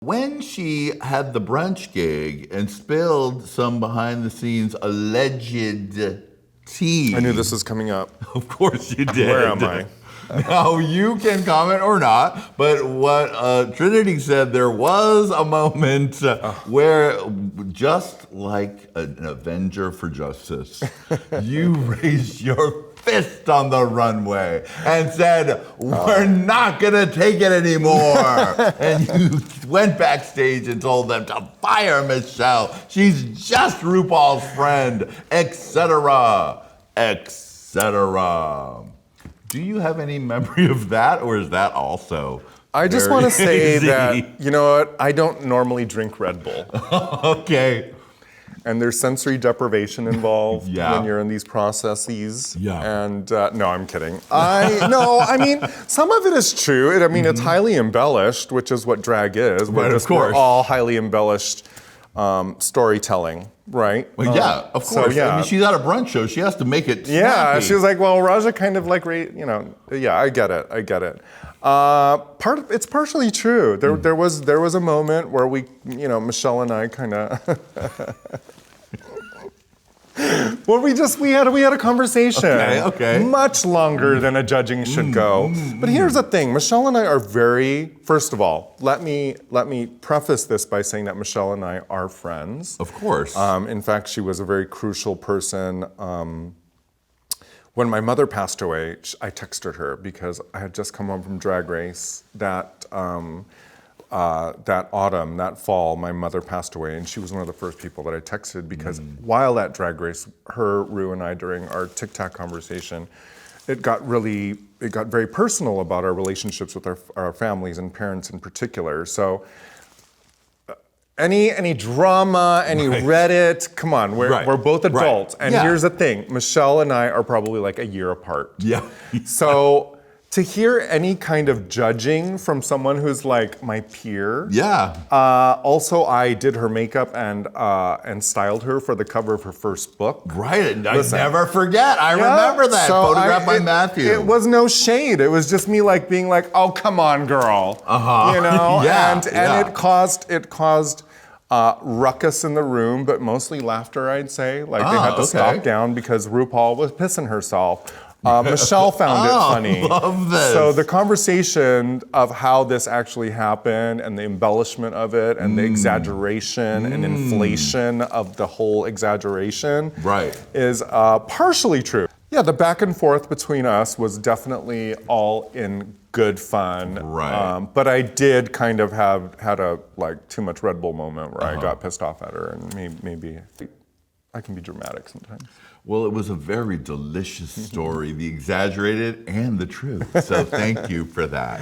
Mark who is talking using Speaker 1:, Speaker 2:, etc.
Speaker 1: When she had the brunch gig and spilled some behind the scenes alleged tea.
Speaker 2: I knew this was coming up.
Speaker 1: Of course you did.
Speaker 2: Where am I?
Speaker 1: Now you can comment or not, but what Trinity said, there was a moment where, just like an avenger for justice, you raised your fist on the runway and said, we're not gonna take it anymore. And you went backstage and told them to fire Michelle. She's just RuPaul's friend, etc., etc. Do you have any memory of that, or is that also
Speaker 2: I just want to say that, you know what, I don't normally drink Red Bull.
Speaker 1: Okay.
Speaker 2: And there's sensory deprivation involved
Speaker 1: Yeah.
Speaker 2: when you're in these processes.
Speaker 1: Yeah.
Speaker 2: And no, I'm kidding. I mean, some of it is true. It's highly embellished, which is what drag is.
Speaker 1: Right, of course.
Speaker 2: We're all highly embellished storytelling, right?
Speaker 1: Well, yeah, of course.
Speaker 2: So, yeah.
Speaker 1: I mean, she's at a brunch show. She has to make it snappy.
Speaker 2: Yeah, she was like, well, Raja kind of like, yeah, I get it. It's partially true. There was a moment where we, Michelle and I kind of, well, we had a conversation.
Speaker 1: Okay.
Speaker 2: Much longer than a judging should go. But here's the thing, Michelle and I are first of all, let me preface this by saying that Michelle and I are friends.
Speaker 1: Of course.
Speaker 2: In fact, she was a very crucial person. When my mother passed away, I texted her because I had just come home from Drag Race that autumn, that fall, my mother passed away, and she was one of the first people that I texted because while at Drag Race, Ru and I, during our Tic Tac conversation, it got very personal about our relationships with our families and parents in particular. So any drama, any Reddit, come on, we're both adults. And here's the thing, Michelle and I are probably like a year apart.
Speaker 1: Yeah.
Speaker 2: So to hear any kind of judging from someone who's like my peer.
Speaker 1: Yeah.
Speaker 2: Also, I did her makeup and styled her for the cover of her first book.
Speaker 1: Right, and I never forget. I remember that, photographed by Matthew.
Speaker 2: It was no shade. It was just me like being like, oh, come on, girl. And it caused ruckus in the room, but mostly laughter, I'd say. Like they had to stop down because RuPaul was pissing herself. Michelle found it funny.
Speaker 1: I love this.
Speaker 2: So the conversation of how this actually happened and the embellishment of it and the exaggeration and inflation of the whole exaggeration is partially true. Yeah, the back and forth between us was definitely all in good fun.
Speaker 1: Right.
Speaker 2: But I did kind of had a too much Red Bull moment where I got pissed off at her, and maybe I can be dramatic sometimes.
Speaker 1: Well, it was a very delicious story, the exaggerated and the truth. So thank you for that.